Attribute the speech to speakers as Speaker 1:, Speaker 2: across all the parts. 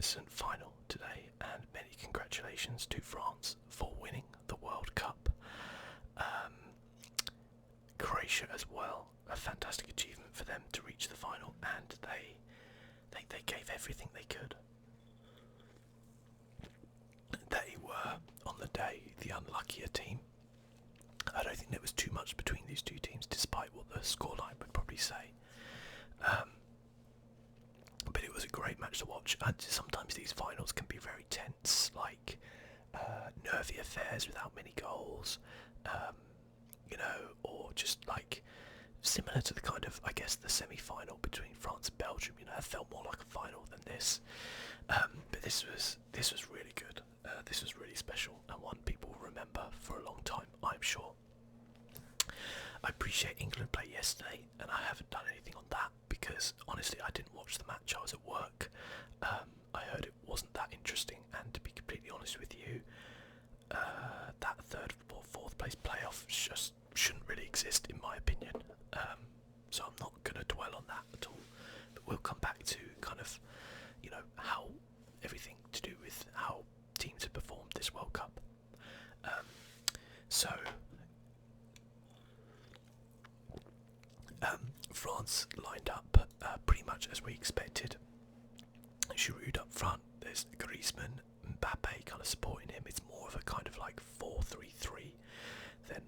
Speaker 1: magnificent final today, and many congratulations to France for winning the World Cup. Croatia as well, a fantastic achievement for them to reach the final, and they gave everything they could. They were, on the day, the unluckier team. I don't think there was too much between these two teams, despite what the scoreline would probably say. But it was a great match to watch. And sometimes these finals can be very tense, like nervy affairs without many goals, or just like similar to the kind of, I guess, the semi-final between France and Belgium. It felt more like a final than this. But this was really good. This was really special, and one people will remember for a long time, I'm sure. I appreciate England play yesterday, and I haven't done anything on that because honestly I didn't watch the match. I was at work. I heard it wasn't that interesting, and to be completely honest with you, that third or fourth place playoff just shouldn't really exist in my opinion. So I'm not going to dwell on that at all. But we'll come back to kind of, how everything to do with how teams have performed this World Cup. France lined up pretty much as we expected. Giroud up front, there's Griezmann, Mbappe kind of supporting him. It's more of a kind of like 4-3-3 than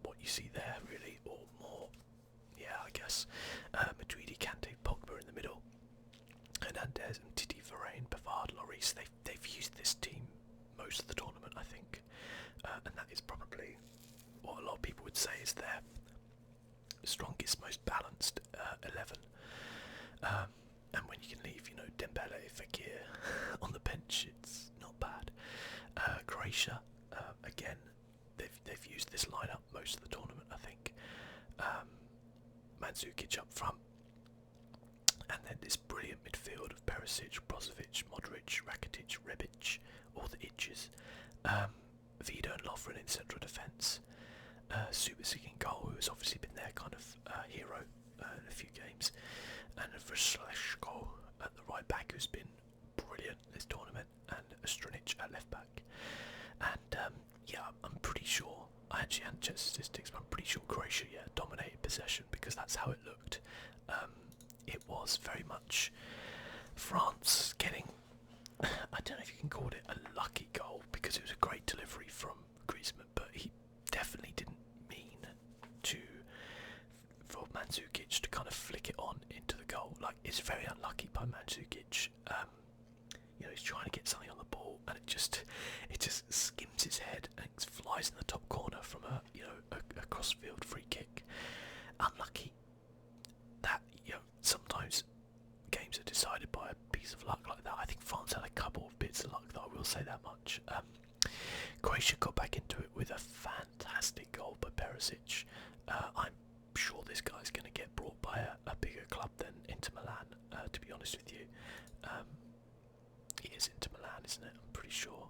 Speaker 1: what you see there really, or more, yeah, I guess. Matuidi, Kante, Pogba in the middle, Hernandez and Titi, Varane, Pavard, Lloris. They've used this team most of the tournament, I think, and that is probably what a lot of people would say is their strongest, most balanced 11. And when you can leave, Dembele, Fekir on the bench, it's not bad. Croatia, again, they've used this lineup most of the tournament, I think. Mandzukic up front, and then this brilliant midfield of Perisic, Brozovic, Modric, Rakitic, Rebic, all the itches. Vida and Lovren in central defence. Subasic in goal, who has obviously been their kind of hero in a few games, and Vršleško at the right back, who's been brilliant this tournament, and Strinic at left back. And I'm pretty sure, I actually hadn't checked statistics, but I'm pretty sure Croatia dominated possession because that's how it looked. It was very much France getting, I don't know if you can call it a lucky goal because it was a great delivery from Griezmann, but he definitely didn't mean for Mandzukic to kind of flick it on into the goal. Like, it's very unlucky by Mandzukic. He's trying to get something on the ball, and it just skims his head and it flies in the top corner from a cross-field free kick. Unlucky that sometimes games are decided by a piece of luck like that. I think France had a couple of bits of luck, though, I will say that much. Croatia got back into it with a fantastic goal by Perisic. I'm sure this guy's going to get brought by a bigger club than Inter Milan, to be honest with you. It is Inter Milan, isn't it? I'm pretty sure.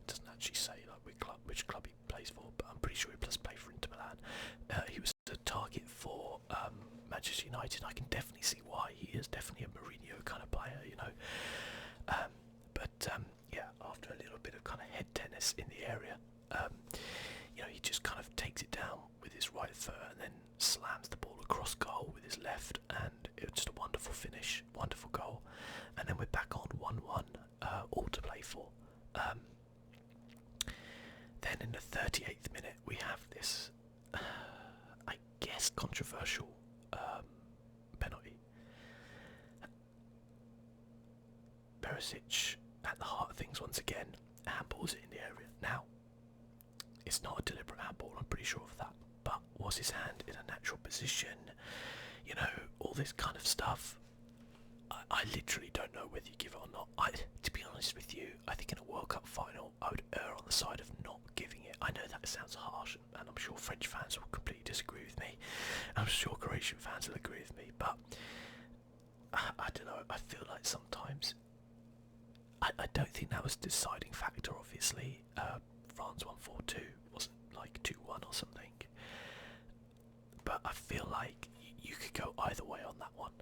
Speaker 1: It doesn't actually say which club he plays for, but I'm pretty sure he does play for Inter Milan. He was a target for Manchester United. I can definitely see why. He is definitely a Mourinho kind of player, after a little bit of kind of head tennis in the area, he just kind of takes it down with his right foot and then slams the ball across goal with his left, and it was just a wonderful finish, wonderful goal. And then we're back on 1-1, all to play for. Then in the 38th minute we have this, I guess, controversial penalty. Perisic at the heart of things once again, handballs it in the area. Now, it's not a deliberate handball, I'm pretty sure of that, but was his hand in a natural position? All this kind of stuff. I literally don't know whether you give it or not. To be honest with you, I think in a World Cup final, I would err on the side of not giving it. I know that sounds harsh, and I'm sure French fans will completely disagree with me. I'm sure Croatian fans will agree with me, but I don't know. I feel like sometimes I don't think that was a deciding factor. Obviously, France won 4-2, wasn't like 2-1 or something. But I feel like you could go either way on that one.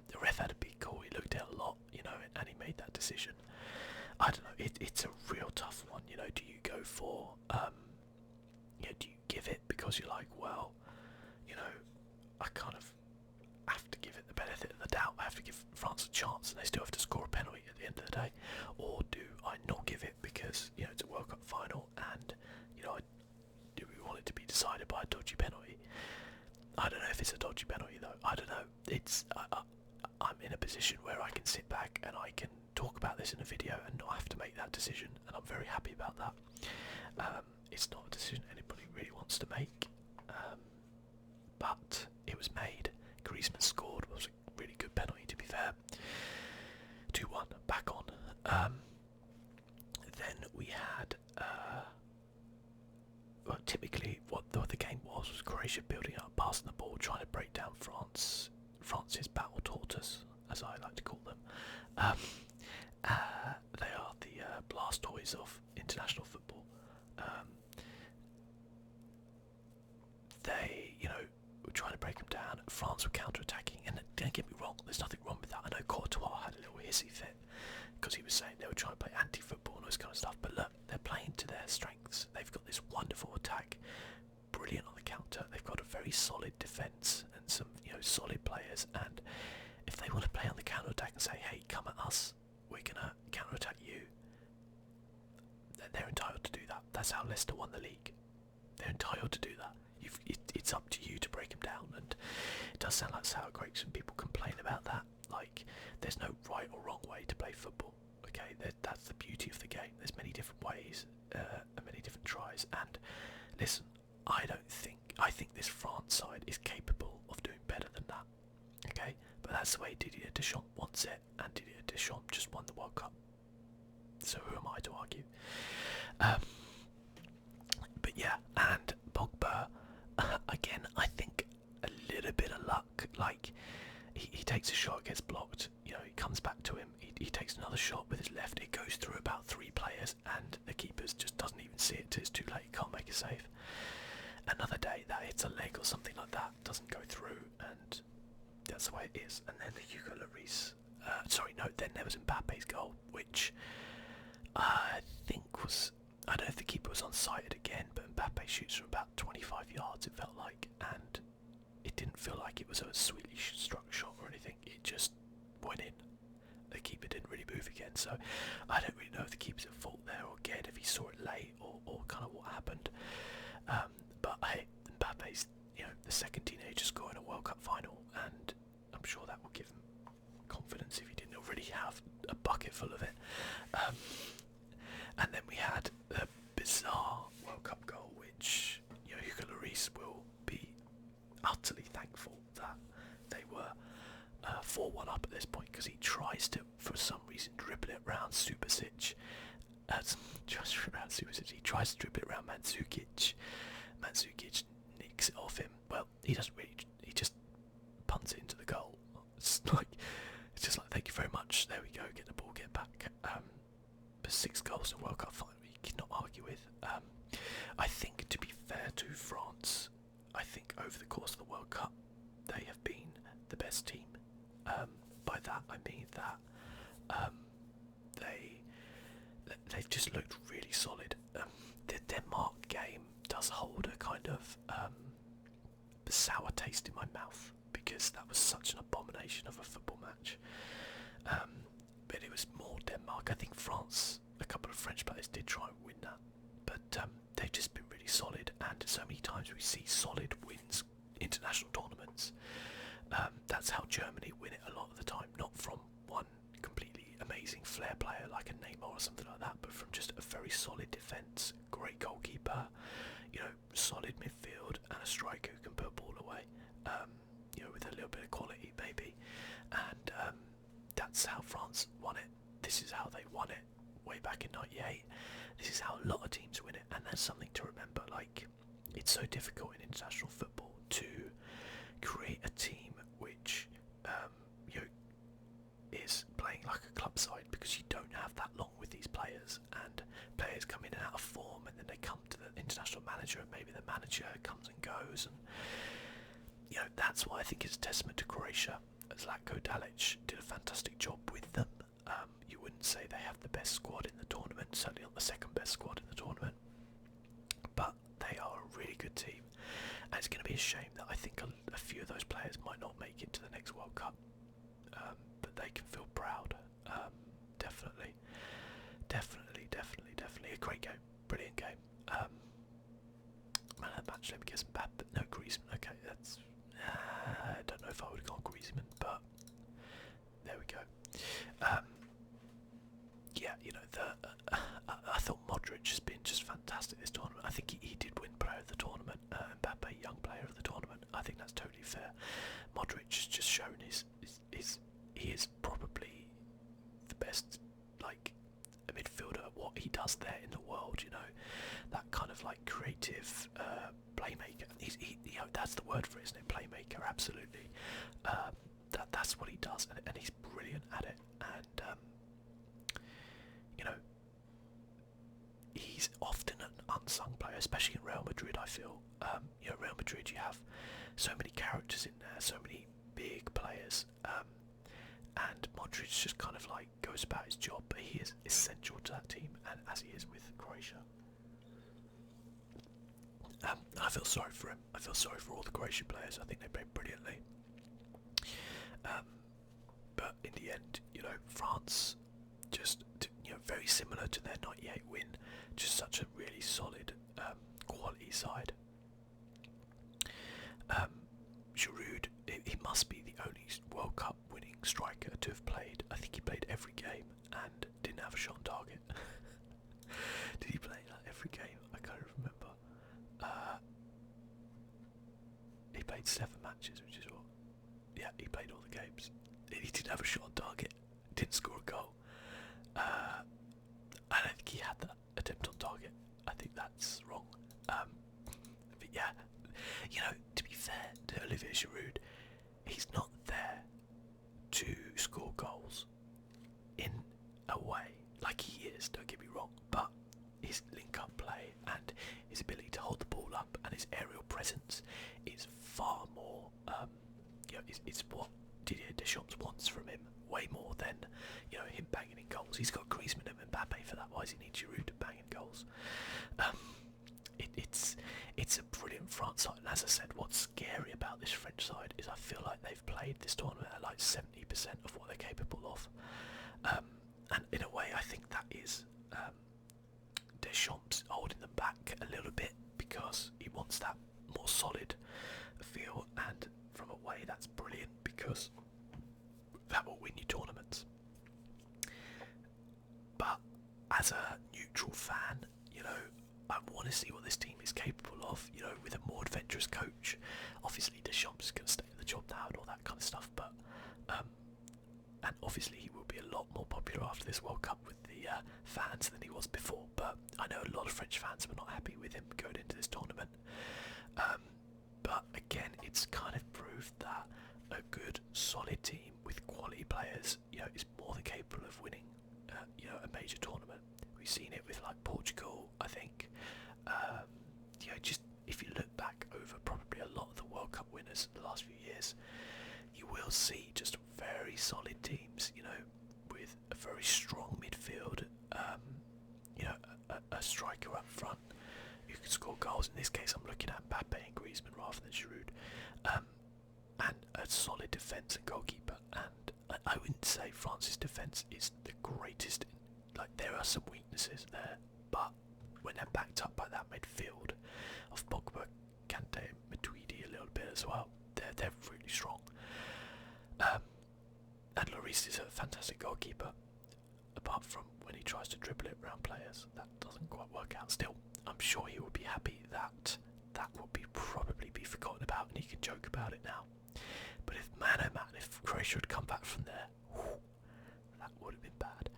Speaker 1: The ref had a big call. He looked at it a lot. know, and he made that decision. I don't know. It's a real tough one. You know, do you go for do you give it because you're like, well, you know, I kind of have to give it the benefit of the doubt. I have to give France a chance, and they still have to score a penalty at the end of the day. Or do I not give it because, you know, it's a World Cup final, and, you know, do we want it to be decided by a dodgy penalty? I don't know if it's a dodgy penalty though. I don't know. I'm in a position where I can sit back and I can talk about this in a video and not have to make that decision, and I'm very happy about that. It's not a decision anybody really wants to make, but it was made. Griezmann scored. It was a really good penalty, to be fair. 2-1, back on. Then we had, well, typically what the game was Croatia building up, passing the ball, trying to break down France's battle tortoise, as I like to call them. They are the Blastoise of international football. They, you know, were trying to break them down. France were counter-attacking, and don't get me wrong, there's nothing wrong with that. I know Courtois had a little hissy fit because he was saying they were trying to play anti-football and all this kind of stuff. But look, they're playing to their strengths. They've got this wonderful attack, brilliant on the counter. They've got a very solid defence and some, you know, solid players. And if they want to play on the counter-attack and say, "Hey, come at us, we're gonna counter-attack you," then they're entitled to do that. That's how Leicester won the league. They're entitled to do that. It's up to you to break them down, and it does sound like sour grapes when people complain about that. Like, there's no right or wrong way to play football. Okay, that's the beauty of the game. There's many different ways and many different tries. And listen, I think this France side is capable of doing better than that. Okay, but that's the way Didier Deschamps wants it, and Didier Deschamps just won the World Cup. So who am I to argue? But yeah, and Pogba, again, I think a little bit of luck. Like, he takes a shot, gets blocked, you know, he comes back to him, he takes another shot with his left, it goes through about 3 players, and the keeper just doesn't even see it till it's too late, can't make a save. Another day that hits a leg or something like that, doesn't go through, and that's the way it is. And then the Hugo Lloris, then there was Mbappe's goal, which I think was, I don't know if the keeper was on-sighted again, but Mbappe shoots from about 25 yards, it felt like, and it didn't feel like it was a sweetly struck shot or anything. It just went in. The keeper didn't really move again, so I don't really know if the keeper's at fault there, or again if he saw it late, or kind of what happened. But hey, Mbappe's, you know, the second teenager scoring a World Cup final, and I'm sure that will give him confidence if he didn't already have a bucket full of it. And then we had a bizarre World Cup goal, which, you know, Hugo Lloris will be utterly thankful that they were 4-1 up at this point, because he tries to, for some reason, dribble it around Subasic. He tries to dribble it around Mandzukic. Mandzukic nicks it off him. Well, he doesn't really. He just punts it into the goal. It's just like, thank you very much. There we go. Get the ball, get back. But 6 goals in World Cup final, you cannot argue with. I think, to be fair to France, I think over the course of the World Cup, they have been the best team. By that I mean that they've just looked really solid. The Denmark game does hold a kind of sour taste in my mouth, because that was such an abomination of a football match. But it was more Denmark. I think France, a couple of French players did try and win that, but they've just been really solid, and so many times we see solid wins international tournaments. That's how Germany win it a lot of the time, not from one completely amazing flair player like a Neymar or something like that, but from just a very solid defence, great goalkeeper, you know, solid midfield, and a striker who can put a ball away, you know, with a little bit of quality maybe. And that's how France won it. This is how they won it way back in '98. This is how a lot of teams win it, and that's something to remember. Like, it's so difficult in international football to create a team which you know, is playing like a club side, because you don't have that long with these players, and players come in and out of form, and then they come to the international manager, and maybe the manager comes and goes, and you know, that's why I think it's a testament to Croatia. Zlatko Dalic did a fantastic job with them. wouldn't say they have the best squad in the tournament, certainly not the second best squad in the tournament, but they are a really good team, and it's going to be a shame that I think a few of those players might not make it to the next World Cup, but they can feel proud. Definitely, a great game, brilliant game. Man of the match, let me get some bad, but no Griezmann. Okay, that's I don't know if I would have gone Griezmann, but there we go. Yeah, you know, I thought Modric has been just fantastic this tournament. I think he did win Player of the Tournament, Mbappe Young Player of the Tournament. I think that's totally fair. Modric has just shown he is probably the best, like, a midfielder. What he does there in the world, you know, that kind of like creative playmaker. You know, that's the word for it, isn't it? Playmaker, absolutely. That's what he does, and he's brilliant at it. And you know, he's often an unsung player, especially in Real Madrid. I feel, you know, Real Madrid, you have so many characters in there, so many big players, and Modric just kind of like goes about his job, but he is essential to that team, and as he is with Croatia. I feel sorry for him. I feel sorry for all the Croatian players. I think they played brilliantly. But in the end, you know, France just, you know, very similar to their '98 win, just such a really solid quality side. Giroud, he must be the only World Cup winning striker to have played. I think he played every game and didn't have a shot on target. Did he play like every game? I can't remember. He played 7 matches, which is what? Yeah, he played all the games. He didn't have a shot on target. Didn't score a goal. I don't think he had that attempt on target. I think that's wrong. But yeah, you know, to be fair to Olivier Giroud, he's not there to score goals in a way. Like he is, don't get me wrong, but his link-up play and his ability to hold the ball up and his aerial presence is far more, you know, it's what Didier Deschamps wants from him, way more than, you know, him banging in goals. He's got Griezmann and Mbappe for that. Why does he need Giroud to bang in goals? It's a brilliant France side, and as I said, what's scary about this French side is I feel like they've played this tournament at like 70% of what they're capable of, and in a way I think that is Deschamps holding them back a little bit because he wants that more solid feel, and from away that's brilliant because that will win you tournaments. But as a neutral fan, you know, I want to see what this team is capable of, you know, with a more adventurous coach. Obviously Deschamps is going to stay at the job now and all that kind of stuff, but and obviously he will be a lot more popular after this World Cup with the fans than he was before, but I know a lot of French fans were not happy with him going into this tournament. But again, it's kind of proved that a good, solid team with quality players, you know, is more than capable of winning, you know, a major tournament. We've seen it with like Portugal, I think. You know, just if you look back over probably a lot of the World Cup winners in the last few years, you will see just very solid teams, you know, with a very strong midfield, you know, a striker up front who can score goals. In this case, I'm looking at Mbappe and Griezmann rather than Giroud, and a solid defence and goalkeeper. And I wouldn't say France's defence is the greatest. Like, there are some weaknesses there, but when they're backed up by that midfield of Pogba, Kante, and Matuidi a little bit as well, they're really strong. And Lloris is a fantastic goalkeeper, apart from when he tries to dribble it around players. That doesn't quite work out. Still, I'm sure he will be happy that that will probably be forgotten about and he can joke about it now. But if, man oh man, if Croatia had come back from there, whew, that would have been bad.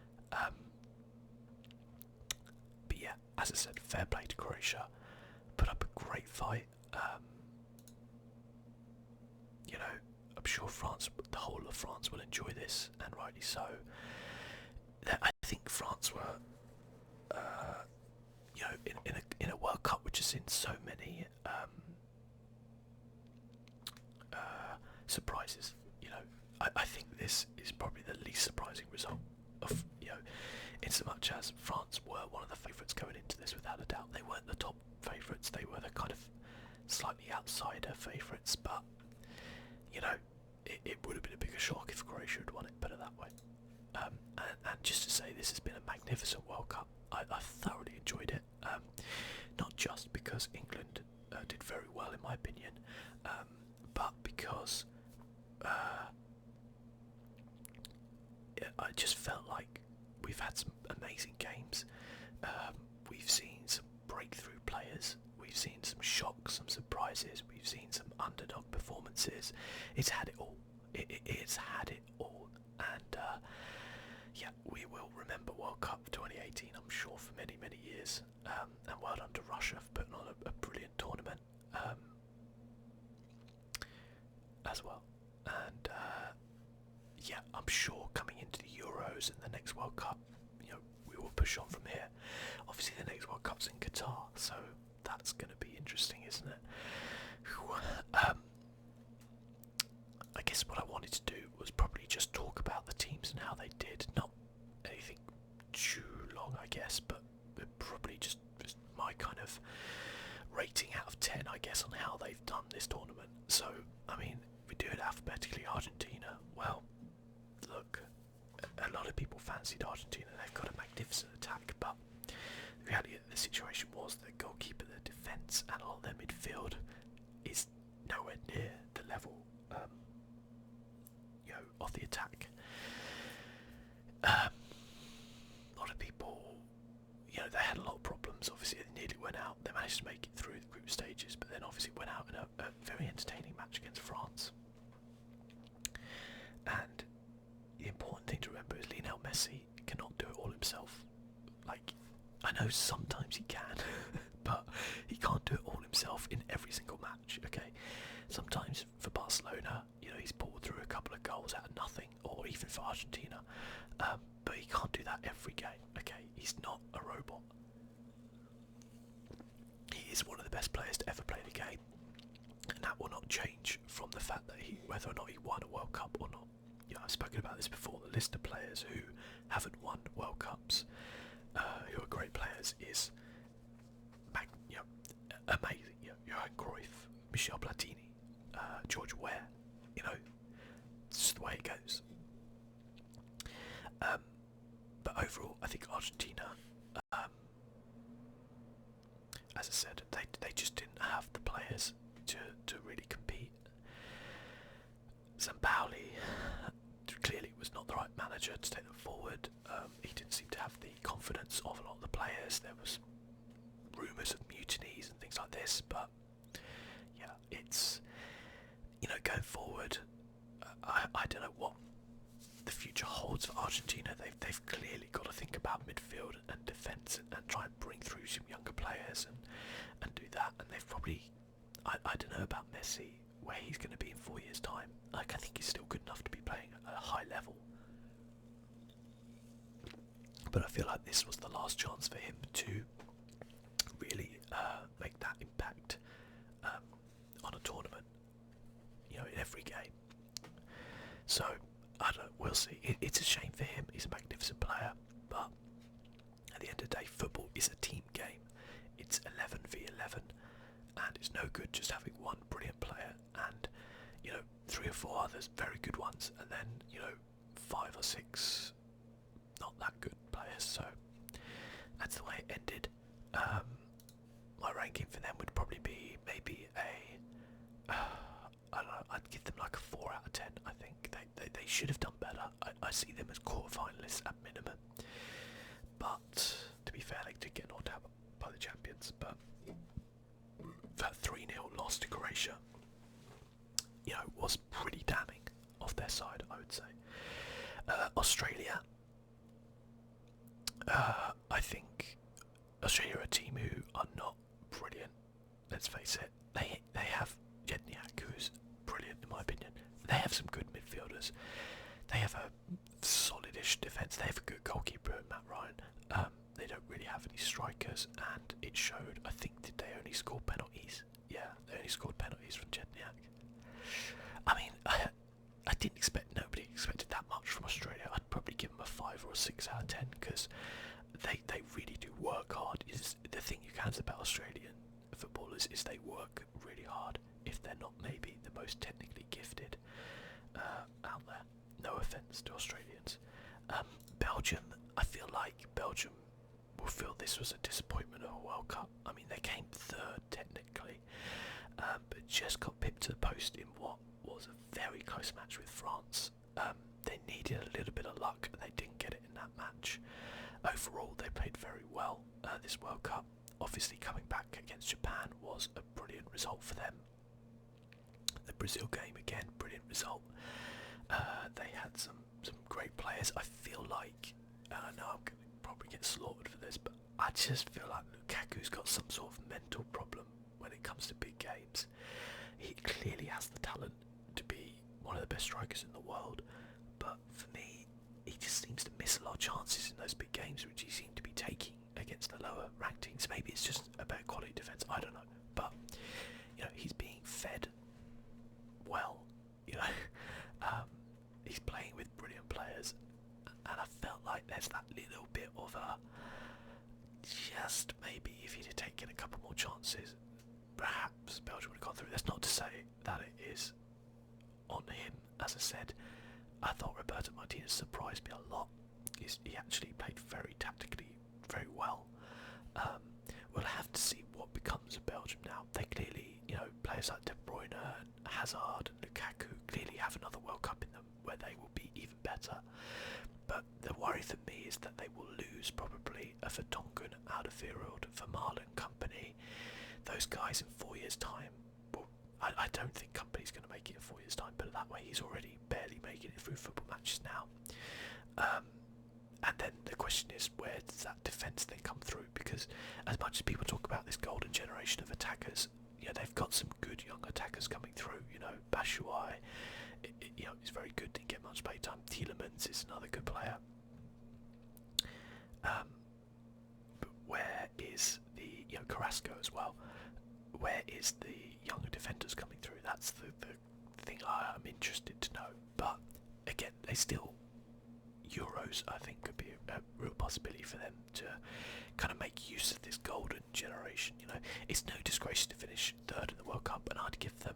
Speaker 1: But yeah, as I said, fair play to Croatia. Put up a great fight. You know, I'm sure France, the whole of France will enjoy this, and rightly so. I think France were, you know, in a World Cup which has seen so many surprises. You know, I think this is probably the least surprising result of, you know, so much as France were one of the favourites going into this without a doubt. They weren't the top favourites, they were the kind of slightly outsider favourites, but you know, it would have been a bigger shock if Croatia had won it, put it that way. And just to say, this has been a magnificent World Cup. I thoroughly enjoyed it, not just because England did very well in my opinion, but because I just felt like we've had some amazing games. We've seen some breakthrough players, we've seen some shocks, some surprises, we've seen some underdog performances. It's had it all. It's had it all, and yeah, we will remember World Cup 2018, I'm sure, for many, many years. And well done to Russia for putting on a brilliant tournament as well. And yeah, I'm sure coming into the Euros and the next World Cup, you know, we will push on from here. Obviously, the next World Cup's in Qatar, so that's going to be interesting, isn't it? I guess what I wanted to do was probably just talk about the teams and how they did. Not anything too long, I guess, but probably just my kind of rating out of 10, I guess, on how they've done this tournament. So, I mean, if we do it alphabetically, Argentina, well, look, a lot of people fancied Argentina. They've got a magnificent attack, but the reality of the situation was the goalkeeper, the defence, and a lot of their midfield is nowhere near the level you know, of the attack. A lot of people, you know, they had a lot of problems. Obviously, they nearly went out. They managed to make it through the group stages, but then obviously went out in a very entertaining match against France. And the important thing to remember is Lionel Messi cannot do it all himself. Like, I know sometimes he can, but he can't do it all himself in every single match, okay? Sometimes for Barcelona, you know, he's pulled through a couple of goals out of nothing, or even for Argentina, but he can't do that every game, okay? He's not a robot. He is one of the best players to ever play the game, and that will not change from the fact that whether or not he won a World Cup or not. You know, I've spoken about this before. The list of players who haven't won World Cups, who are great players, is you know, amazing. You know, Johan Cruyff, Michel Platini, George Weah. You know, it's just the way it goes. But overall, I think Argentina, as I said, they just didn't have the players to really compete. Sampaoli clearly was not the right manager to take them forward. He didn't seem to have the confidence of a lot of the players. There was rumours of mutinies and things like this, but yeah, it's, you know, going forward, I don't know what the future holds for Argentina. They've clearly got to think about midfield and defence and try and bring through some younger players and do that. And they've probably, I don't know about Messi, where he's going to be in 4 years' time. Like, I think he's still good enough to be playing at a high level, but I feel like this was the last chance for him to really make that impact on a tournament, you know, in every game. So I don't know, we'll see. It's a shame for him. He's a magnificent player, but at the end of the day, football is a team game. It's 11 v 11, and it's no good just having one brilliant player and, you know, 3 or 4 others very good ones, and then, you know, 5 or 6 not that good players. So that's the way it ended. My ranking for them would probably be maybe a I don't know, I'd give them like a 4 out of 10. I think they should have done better. I see them as quarterfinalists at minimum, but to be fair, they did get knocked out by the champions. But that 3-0 loss to Croatia, you know, was pretty damning off their side, I would say. Australia, I think Australia are a team who are not brilliant. Let's face it. They have Jedniak, who's brilliant in my opinion. They have some good midfielders. They have a solid-ish defence. They have a good goalkeeper, Matt Ryan. They don't really have any strikers, and it showed. I think that they only scored penalties. Yeah, they only scored penalties from Jedniak. I mean, I didn't expect. Nobody expected that much from Australia. I'd probably give them a 5 or a 6 out of 10 because they really do work hard. The thing you can say about Australian footballers is they work really hard. If they're not maybe the most technically gifted out there. No offence to Australians. Belgium, I feel like Belgium will feel this was a disappointment of a World Cup. I mean, they came third technically, but just got pipped to the post in what was a very close match with France. They needed a little bit of luck and they didn't get it in that match. Overall, they played very well this World Cup. Obviously, coming back against Japan was a brilliant result for them. The Brazil game, again, brilliant result. They had some great players. I feel like, and I know I'm going to probably get slaughtered for this, but I just feel like Lukaku's got some sort of mental problem when it comes to big games. He clearly has the talent to be one of the best strikers in the world, but for me, he just seems to miss a lot of chances in those big games, which he seemed to be taking against the lower ranked teams. Maybe it's just about quality defence, I don't know, but he's being fed well. He's playing with brilliant players, and I felt like there's that little bit of a just maybe if he'd have taken a couple more chances, perhaps Belgium would have gone through. That's not to say that it is on him. As I said, I thought Roberto Martinez surprised me a lot. He actually played very tactically, very well. We'll have to see what becomes of Belgium now. They clearly, players like De Bruyne, Hazard, and Lukaku clearly have another World Cup in them where they will be even better. But the worry for me is that they will lose probably a Vertonghen, Alderweireld, Vermaelen and company. Those guys in 4 years' time. Well, I don't think Company's going to make it in 4 years' time, but that way he's already barely making it through football matches now. And then the question is, where does that defence then come through? Because as much as people talk about this golden generation of attackers, they've got some good young attackers coming through. Batshuayi, is very good, didn't get much play time. Tielemans is another good player. But where is the Carrasco as well? Where is the younger defenders coming through? That's the thing I'm interested to know. But again, they still Euros, I think, could be a real possibility for them to kind of make use of this golden generation. It's no disgrace to finish third in the World Cup, and I'd give them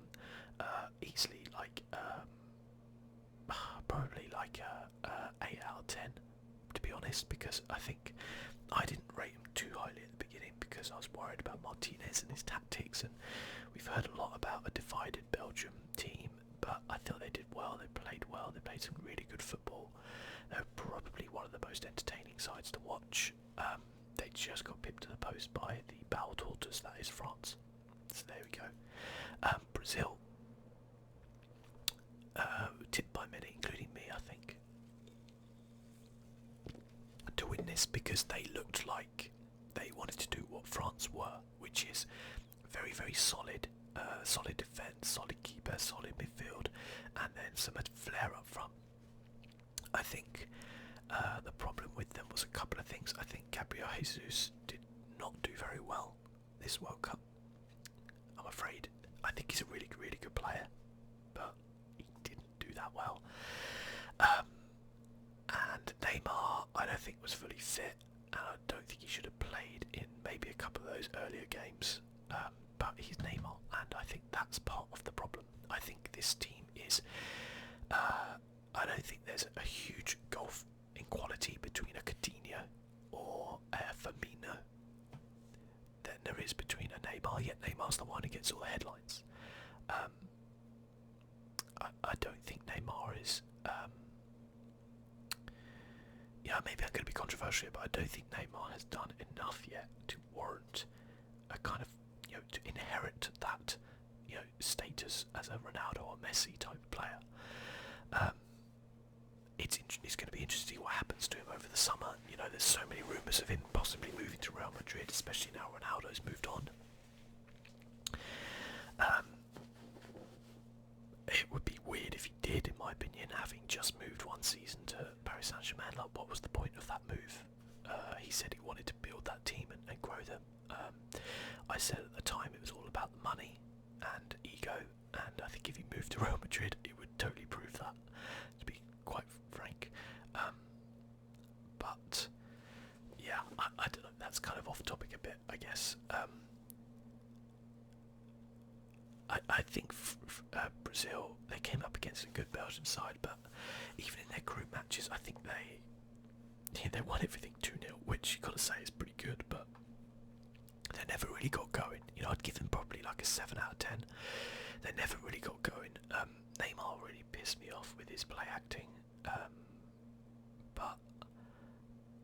Speaker 1: easily probably 8 out of 10, to be honest, because I think I didn't rate him too highly at the beginning because I was worried about Martinez and his tactics, and we've heard a lot about a divided Belgium team, but I thought they did well, they played some really good football. They're probably one of the most entertaining sides to watch. They just got pipped to the post by the Battle Tortoise, that is France. So there we go. Brazil, tipped by many, including me, I think, to win this because they looked like they wanted to do what France were, which is very, very solid. Solid defence, solid keeper, solid midfield, and then some flair up front. I think the problem with them was a couple of things. I think Gabriel Jesus did not do very well this World Cup, I'm afraid. I think he's a really, really good player, but he didn't do that well. And Neymar, I don't think was fully fit, and I don't think he should have played in maybe a couple of those earlier games. But he's Neymar, and I think that's part of the problem. I think this team is... I don't think there's a huge gulf in quality between a Coutinho or a Firmino than there is between a Neymar, yet Neymar's the one who gets all the headlines. I don't think Neymar is... maybe I'm going to be controversial, but I don't think Neymar has done enough yet to warrant a kind of, to inherit that, status as a Ronaldo or Messi type of player. It's going to be interesting what happens to him over the summer. There's so many rumours of him possibly moving to Real Madrid, especially now Ronaldo's moved on. It would be weird if he did, in my opinion, having just moved one season to Paris Saint-Germain. Like, what was the point of that move? He said he wanted to build that team and grow them. I said at the time it was all about the money and ego, and I think if he moved to Real Madrid, it would totally prove that, to be quite frank. But yeah, that's kind of off topic a bit, I guess. I think Brazil, they came up against a good Belgian side, but even in their group matches, I think they won everything 2-0, which you got to say is pretty good, but they never really got going. You know, I'd give them probably like a 7 out of 10. They never really got going. Neymar really pissed me off with his play acting, but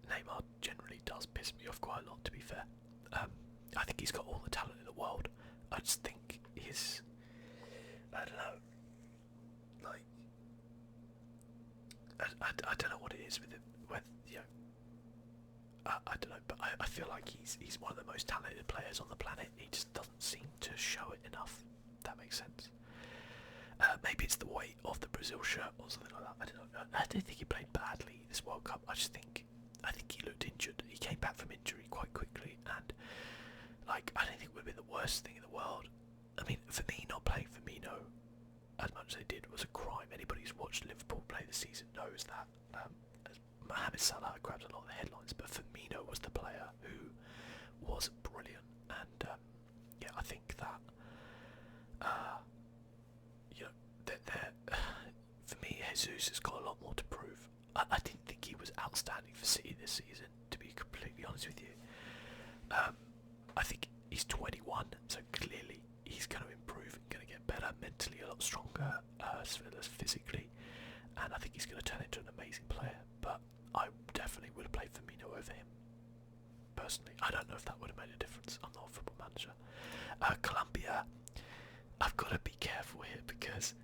Speaker 1: Neymar generally does piss me off quite a lot, to be fair. I think he's got all the talent in the world. I just think I don't know, like, I don't know what it is with him, you know, I don't know, but I feel like he's one of the most talented players on the planet. He just doesn't seem to show it enough, if that makes sense. Maybe it's the weight of the Brazil shirt or something like that, I don't know. I don't think he played badly this World Cup. I think he looked injured. He came back from injury quite quickly, and like, I don't think it would have been the worst thing in the world. I mean, for me, not playing Firmino as much as they did was a crime. Anybody who's watched Liverpool play this season knows that. Mohamed Salah grabbed a lot of the headlines, but Firmino was the player who was brilliant, and yeah, I think that you know, for me, Jesus has got a lot more to prove. I didn't think he was outstanding for City this season, to be completely honest with you. I think he's 21, so clearly he's going to improve and going to get better, mentally a lot stronger, as well as physically, and I think he's going to turn into an amazing player. But I definitely would have played Firmino over him, personally. I don't know if that would have made a difference. I'm not a football manager. Colombia, I've got to be careful here because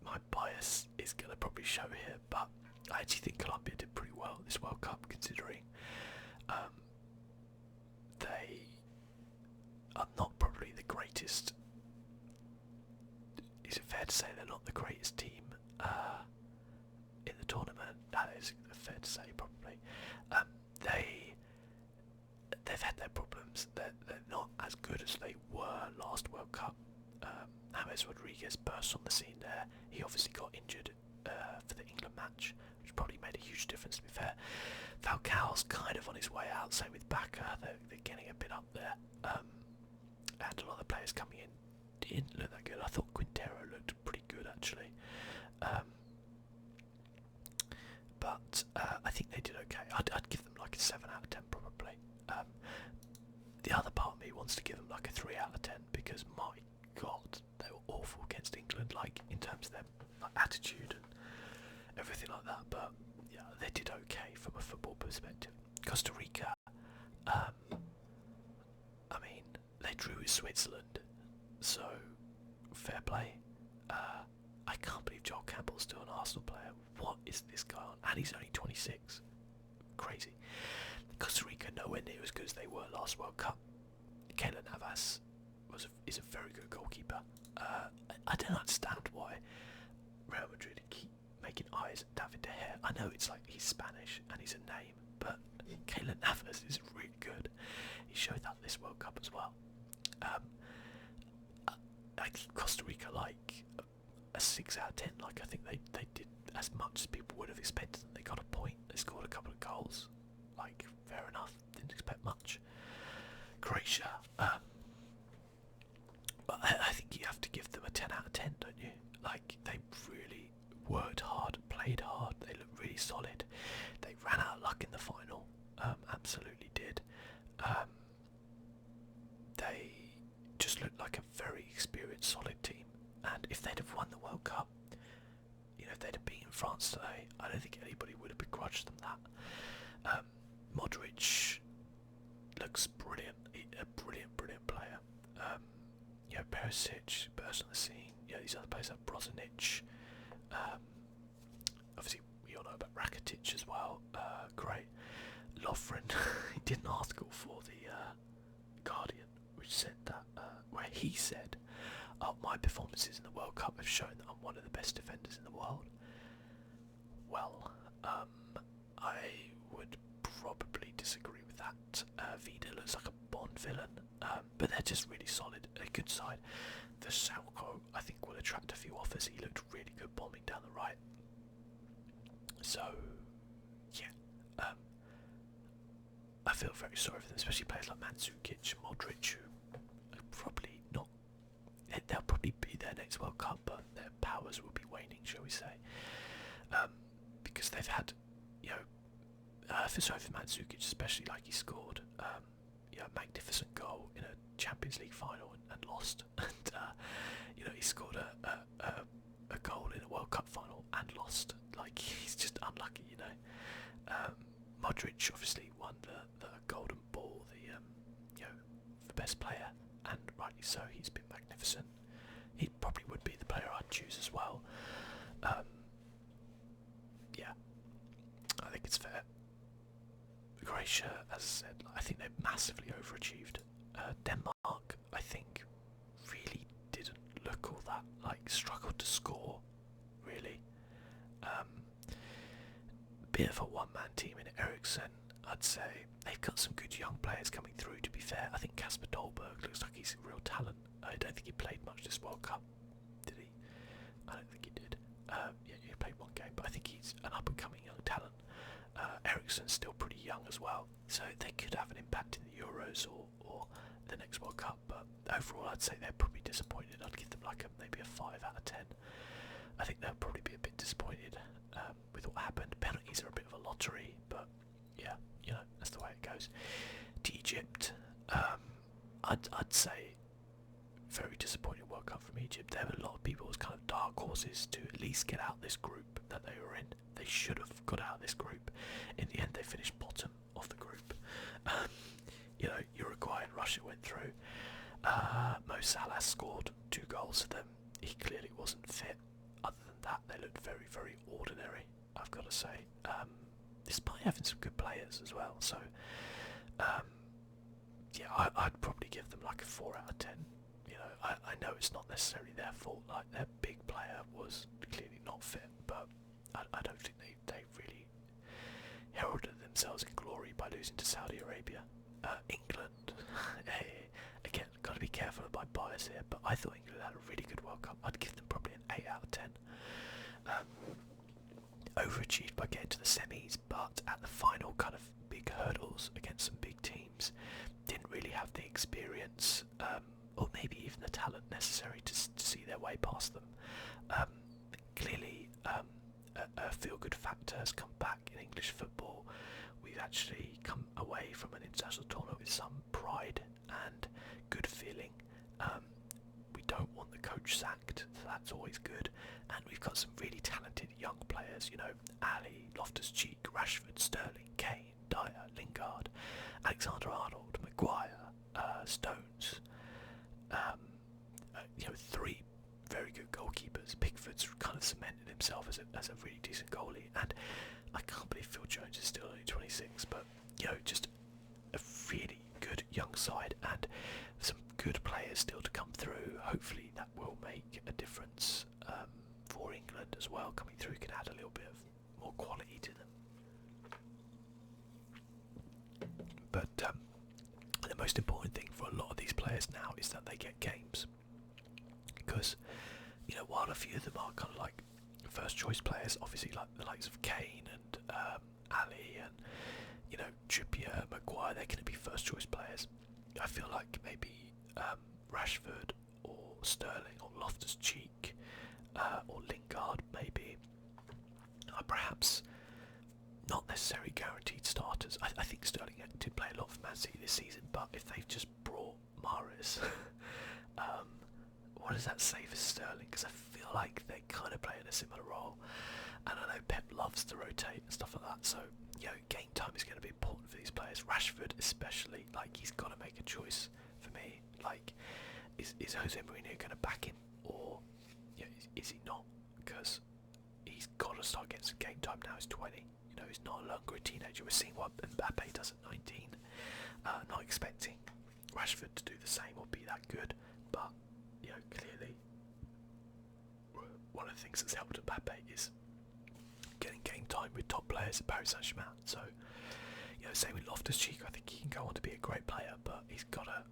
Speaker 1: my bias is going to probably show here, but I actually think Colombia did pretty well this World Cup, considering they are not probably the greatest. Is it fair to say they're not the greatest team in the tournament? That is fair to say, probably. They've had their problems. They're not as good as they were last World Cup. James Rodriguez burst on the scene there. He obviously got injured for the England match, which probably made a huge difference, to be fair. Falcao's kind of on his way out, same with Bacca. They're getting a bit up there. And a lot of the players coming in didn't look that good. I thought Quintero looked pretty good, actually. But I think they did okay. I'd give them like a 7 out of 10 probably. The other part of me wants to give them like a 3 out of 10 because, my God, they were awful against England, like in terms of their like, attitude and everything like that. But yeah, they did okay from a football perspective. Costa Rica, I mean, they drew with Switzerland, so fair play. I can't believe Joel Campbell's still an Arsenal player. What is this guy on? And he's only 26. Crazy. Costa Rica nowhere near as good as they were last World Cup. Keylor Navas is a very good goalkeeper. I don't understand why Real Madrid keep making eyes at David De Gea. I know it's like he's Spanish and he's a name, but Keylor Navas is really good. He showed that this World Cup as well. I give Costa Rica like a 6 out of 10. Like, I think they did as much as people would have expected. They got a point. They scored a couple of goals. Like, fair enough. Didn't expect much. Croatia, but I think you have to give them a 10 out of 10, don't you? Like, they really worked hard, played hard. They looked really solid. They ran out of luck in the final. Absolutely did. They just looked like a very experienced, solid team. And if they'd have won the World Cup, you know, if they'd have beaten France today, I don't think anybody would have begrudged them that. Modric looks brilliant. A brilliant player. You know, Perisic burst on the scene. You know, these other players like Brozovic. Obviously, we all know about Rakitic as well. Great. Lovren, he did an article for the Guardian, which said that, where he said, my performances in the World Cup have shown that I'm one of the best defenders in the world. Well, I would probably disagree with that. Vida looks like a Bond villain, but they're just really solid, a good side. The Salco, I think, will attract a few offers. He looked really good bombing down the right. So, yeah, very sorry for them, especially players like Mandzukic, Modric, who are probably not. They'll probably be their next World Cup, but their powers will be waning, shall we say? Because they've had, sorry for Mandzukic, especially, like he scored, a magnificent goal in a Champions League final and lost, and he scored a goal in a World Cup final and lost. Like, he's just unlucky, Modric obviously won the Golden Ball, the best player, and rightly so. He's been magnificent. He probably would be the player I'd choose as well. Yeah, I think it's fair. Croatia, as I said, I think they've massively overachieved. Denmark, I think, really didn't look all that, struggled to score, really. Bit of a one-man team in Ericsson, I'd say. They've got some good young players coming through, to be fair. I think Kasper Dolberg looks like he's a real talent. I don't think he played much this World Cup, did he? I don't think he did. Yeah, he played one game, but I think he's an up-and-coming young talent. Ericsson's still pretty young as well, so they could have an impact in the Euros or the next World Cup, but overall I'd say they're probably disappointed. I'd give them maybe a 5 out of 10. I think they'll probably be a bit disappointed with what happened. Penalties are a bit of a lottery, but yeah, that's the way it goes. To Egypt, I'd say very disappointing World Cup from Egypt. There were a lot of people as kind of dark horses to at least get out this group that they were in. They should have got out of this group. In the end, they finished bottom of the group. Uruguay and Russia went through. Mo Salah scored 2 goals for them. He clearly wasn't fit. Other than that, they looked very, very ordinary, I've got to say. Despite having some good players as well. So, yeah, I'd probably give them a 4 out of 10. I know it's not necessarily their fault. Their big player was clearly not fit, but I don't think they really heralded themselves in glory by losing to Saudi Arabia. England, again, got to be careful of my bias here, but I thought England had a really good World Cup. I'd give them probably an 8 out of 10. Overachieved by getting to the semis, but at the final kind of big hurdles against some big teams, didn't really have the experience, or maybe even the talent necessary to see their way past them. Clearly, a feel-good factor has come back in English football. We've actually come away from an international tournament with some pride and good feeling. We don't want the coach sacked, so that's always good. And we've got some really talented young players, Alley, Loftus-Cheek, Rashford, Sterling, Kane, Dyer, Lingard, Alexander-Arnold, Maguire, Stones. 3 very good goalkeepers. Pickford's kind of cemented himself as a really decent goalie, and I can't believe Phil Jones is still only 26, but just a really good young side and some good players still to come through. Hopefully that will make a difference for England as well. Coming through can add a little bit of more quality to them. But the most important thing for a lot of these players now is that they get games, because while a few of them are kind of first choice players, obviously like the likes of Kane and Ali and Trippier, Maguire, they're going to be first choice players. I feel like maybe Rashford or Sterling or Loftus-Cheek or Lingard maybe are perhaps not necessarily guaranteed starters. I think Sterling did play a lot for Man City this season, but if they've just brought Mahrez, what does that say for Sterling? Because I feel like they kind of play in a similar role, and I know Pep loves to rotate and stuff like that, so game time is going to be important for these players. Rashford especially, he's got to make a choice for me. Is Jose Mourinho going to back him, or is he not? Because he's got to start getting some game time now. He's 20. He's no longer a teenager. We're seeing what Mbappe does at 19. Not expecting Rashford to do the same or be that good, but clearly one of the things that's helped Mbappe is getting game time with top players at Paris Saint-Germain. So, same with Loftus-Cheek. I think he can go on to be a great player, but he's got to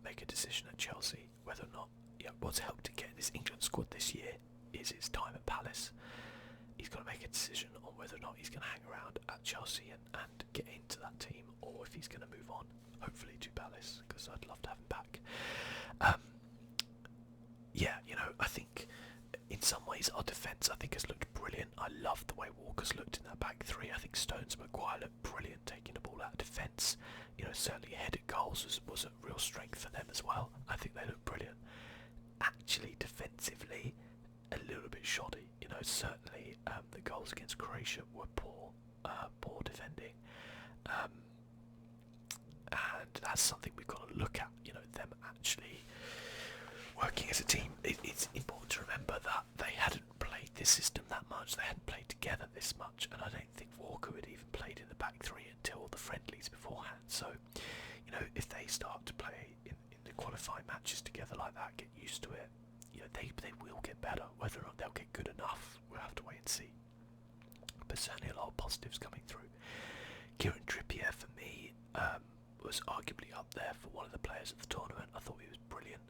Speaker 1: make a decision at Chelsea whether or not. What's helped to get in this England squad this year is his time at Palace. he's got to make a decision on whether or not he's going to hang around at Chelsea and get into that team, or if he's going to move on, hopefully to Palace, because I'd love to have him back. Yeah, you know, I think in some ways our defence, I think, has looked brilliant. I love the way Walker's looked in that back three. I think Stones and Maguire looked brilliant taking the ball out of defence. You know, certainly headed goals was a real strength for them as well. I think they looked brilliant. Actually, defensively, a little bit shoddy. You know, certainly the goals against Croatia were poor defending, and that's something we've got to look at. You know, them actually working as a team. It's important to remember that they hadn't played this system that much. They hadn't played together this much, and I don't think Walker had even played in the back three until the friendlies beforehand. So, you know, if they start to play in the qualifying matches together like that, get used to it, you know, they will get better. Whether or not they'll get good enough, we'll have to wait and see. But certainly a lot of positives coming through. Kieran Trippier, for me, was arguably up there for one of the players of the tournament. I thought he was brilliant.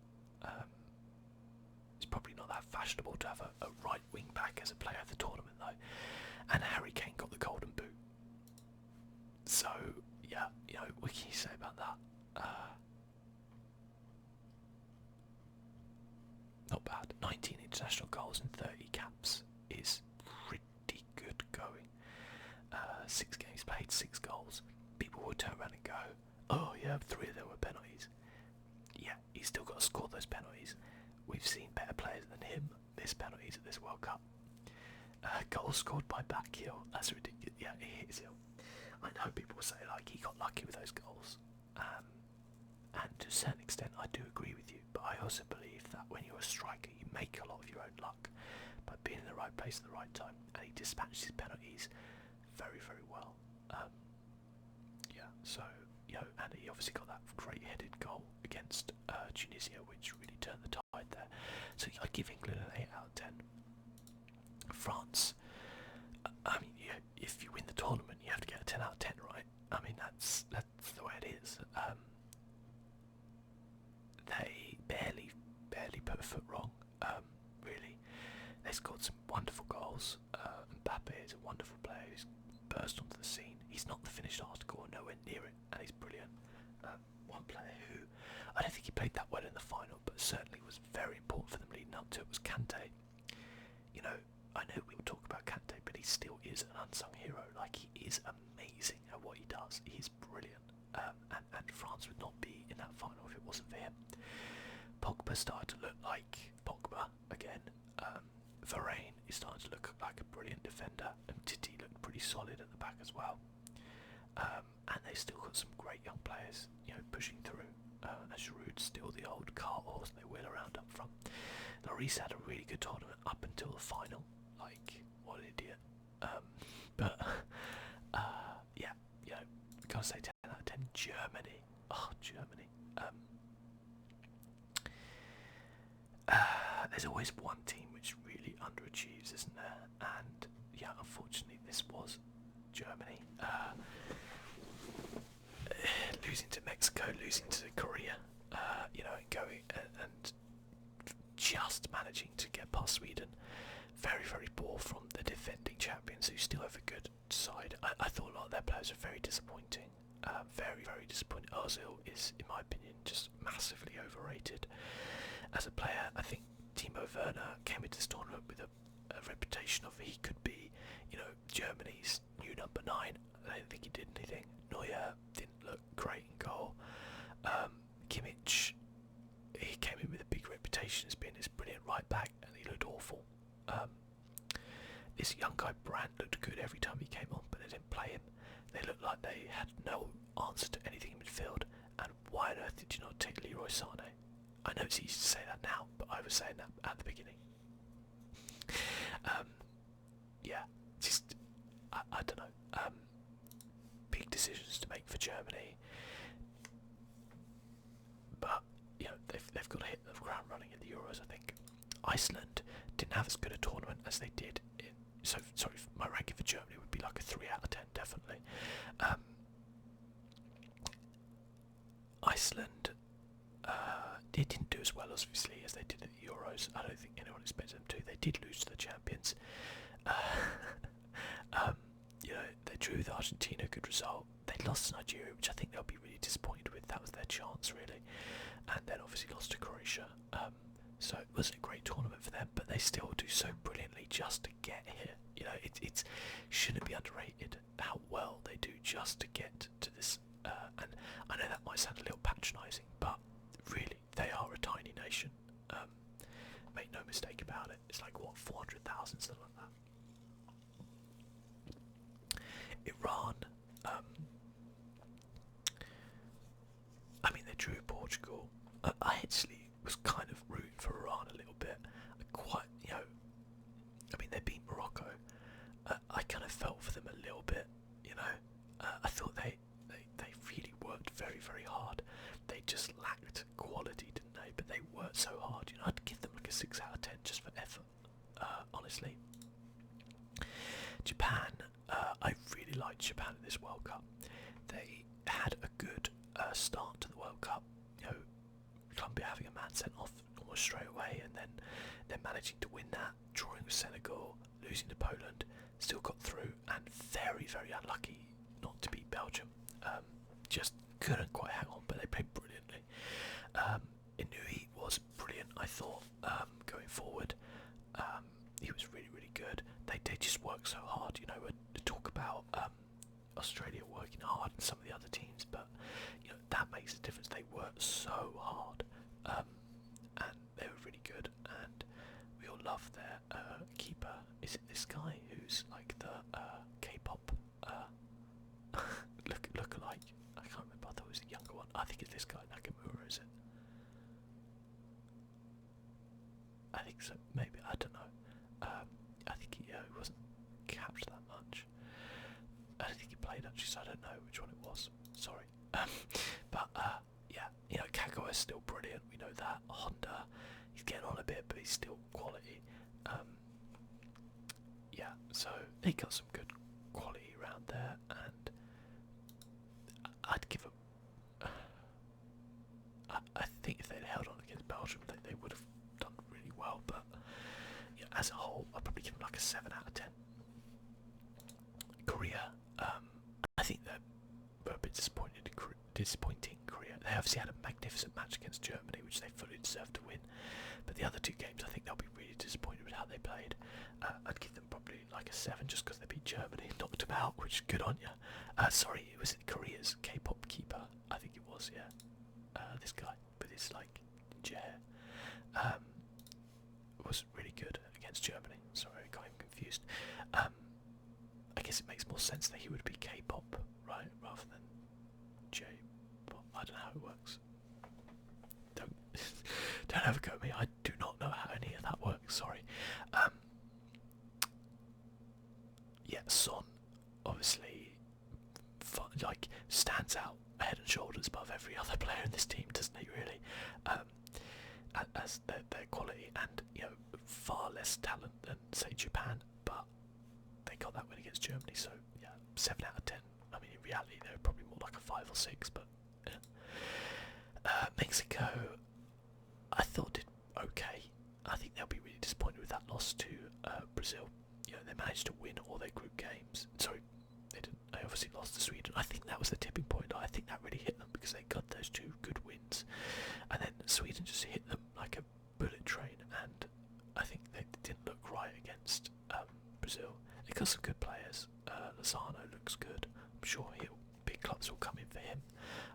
Speaker 1: It's probably not that fashionable to have a right wing back as a player of the tournament though. And Harry Kane got the golden boot. So yeah, you know, what can you say about that? Not bad. 19 international goals and 30 caps is pretty good going. 6 games played, 6 goals. People will turn around and go, oh yeah, 3 of them were penalties. Yeah, he's still got to score those penalties. We've seen better players than him miss penalties at this World Cup. Goals scored by backheel. That's ridiculous. Yeah, it is ill. I know people will say like he got lucky with those goals, and to a certain extent I do agree with you. But I also believe that when you're a striker, you make a lot of your own luck by being in the right place at the right time, and he dispatched his penalties very, very well. Yeah, so you know, and he obviously got that great headed goal against Tunisia, which really turned the tide there. So I give England an 8 out of 10. France, I mean, if you win the tournament, you have to get a 10 out of 10, right? I mean, that's the way it is. They barely put a foot wrong. Really, they scored some wonderful goals. Mbappe is a wonderful player who's burst onto the scene. He's not the finished article, or nowhere near it, and he's brilliant. One player who I don't think he played that well in the final, but certainly was very important for them leading up to it was Kante. You know, I know we will talk about Kante, but he still is an unsung hero. Like, he is amazing at what he does. He is brilliant, and France would not be in that final if it wasn't for him. Pogba started to look like Pogba again. Varane is starting to look like a brilliant defender, and Titi looked pretty solid at the back as well. And they've still got some great young players, you know, pushing through. Giroud's still the old cart horse they wheel around up front. Lloris had a really good tournament up until the final. Like, what an idiot. But yeah, you know, gotta say 10 out of 10. Germany. Oh, Germany. There's always one team which really underachieves, isn't there? And yeah, unfortunately, this was Germany. Losing to Mexico, losing to Korea, you know, and going and just managing to get past Sweden. Very, very poor from the defending champions, who still have a good side. I thought a lot of their players were very disappointing. Very, very disappointing. Ozil is, in my opinion, just massively overrated as a player. I think Timo Werner came into this tournament with a reputation of he could be, you know, Germany's new number 9. I don't think he did anything. Neuer didn't look great in goal. Kimmich, he came in with a big reputation as being this brilliant right back, and he looked awful. This young guy Brandt looked good every time he came on, but they didn't play him. They looked like they had no answer to anything in midfield. And why on earth did you not take Leroy Sané? I know it's easy to say that now, but I was saying that at the beginning. Yeah, just I don't know. Big decisions to make for Germany, but you know they've got to hit the ground running in the Euros. I think Iceland didn't have as good a tournament as they did. So sorry, my ranking for Germany would be like a 3 out of 10, definitely. Iceland, they didn't do as well, obviously, as they did at the Euros. I don't think anyone expected them to. They did lose to the champions. You know, they drew with Argentina, good result. They lost to Nigeria, which I think they'll be really disappointed with. That was their chance, really. And then obviously lost to Croatia. So it wasn't a great tournament for them, but they still do so brilliantly just to get here. You know, it shouldn't be underrated how well they do just to get to this. And I know that might sound a little patronising, but really, they are a tiny nation. Make no mistake about it. It's like, what, 400,000, something like that. Iran, I mean, they drew Portugal. I actually was kind of rooting for Iran a little bit. I mean, they beat Morocco. I kind of felt for them a little bit, you know. I thought they really worked very, very hard. They just lacked quality, didn't they? But they worked so hard. You know, I'd give them like a 6 out of 10 just for effort, honestly. Japan, I really liked Japan in this World Cup. They had a good start to the World Cup. You know, Colombia having a man sent off almost straight away, and then they're managing to win that, drawing with Senegal, losing to Poland, still got through, and very, very unlucky not to beat Belgium. Just couldn't quite hang on, but they played brilliantly. Inui was brilliant, I thought, going forward. He was really, really good. They just work so hard, you know. To talk about Australia working hard and some of the other teams, but you know that makes a difference. They work so hard, and they were really good. And we all love their keeper. Is it this guy who's like the K-pop look alike? I can't remember. I thought it was a younger one. I think it's this guy, Nakamura. Is it? I think so. Maybe, I don't know. I think he wasn't capped that much. I don't think he played actually, so I don't know which one it was. Sorry. But yeah, you know, Kago is still brilliant. We know that. Honda, he's getting on a bit, but he's still quality. Yeah, so he got some good quality around there, and I'd give him. I think if they'd held on against Belgium, they would have done really well. But yeah, as a whole, I'd probably give them like a 7 out of 10. Korea, I think they're a bit disappointing. Korea. They obviously had a magnificent match against Germany, which they fully deserved to win. But the other two games, I think they'll be really disappointed with how they played. I'd give them probably like a 7 just because they beat Germany and knocked them out, which good on you. Sorry, it was Korea's K-pop keeper. I think it was, yeah. This guy with his like ginger hair was really good against Germany. Sorry, I got him confused. I guess it makes more sense that he would be K-pop, right, rather than J-pop. I don't know how it works. Don't have a go at me. I do not know how any of that works. Sorry. Yeah, Son obviously like stands out head and shoulders above every other player in this team, doesn't he? Really, as their quality, and you know, far less talent than say Japan, but they got that win against Germany. So yeah, 7 out of 10. I mean, in reality, they're probably more like a 5 or 6, but yeah. Mexico, I thought did okay. I think they'll be really disappointed with that loss to Brazil. You know, they managed to win all their group games. Sorry, they didn't. They obviously lost to Sweden. I think that was the tipping point. I think that really hit them because they got those 2 good wins, and then Sweden just hit them like a bullet train. And I think they didn't look right against Brazil. They got some good players. Lozano looks good. I'm sure big clubs will come in for him.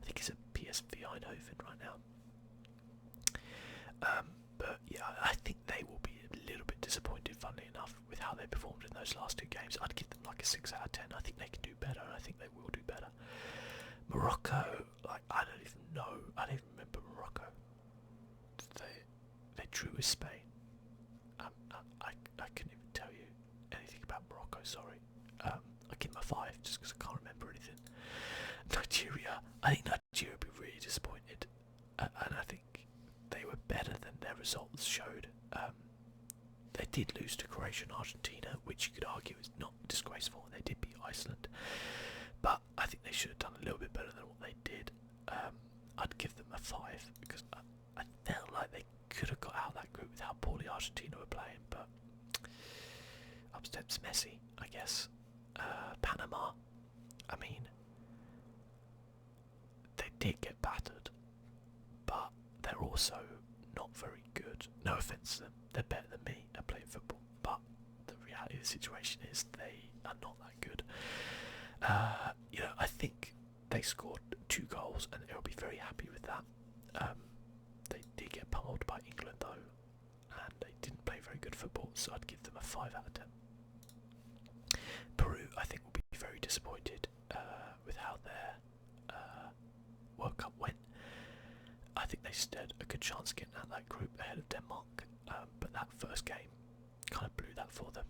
Speaker 1: I think he's at PSV Eindhoven right now. But yeah, I think they will be a little bit disappointed, funnily enough, with how they performed in those last 2 games. I'd give them like a 6 out of 10. I think they can do better, and I think they will do better. Morocco, like, I don't even know. I don't even remember Morocco. They drew with Spain. I couldn't even tell you anything about Morocco, sorry. I give them a 5 just because I can't remember anything. Nigeria, I think Nigeria would be really disappointed, and I think they were better than their results showed. They did lose to Croatia and Argentina, which you could argue is not disgraceful. They did beat Iceland, but I think they should have done a little bit better than what they did. I'd give them a 5 because I felt like they could have got out of that group with how poorly Argentina were playing, but step's messy, I guess. Panama, I mean, they did get battered, but they're also not very good. No offence to them, they're better than me at playing football, but the reality of the situation is they are not that good. I think they scored 2 goals, and they'll be very happy with that. They did get pummeled by England though, and they didn't play very good football, so I'd give them a 5 out of 10. Peru, I think, will be very disappointed with how their World Cup went. I think they stood a good chance of getting out of that group ahead of Denmark, but that first game kind of blew that for them.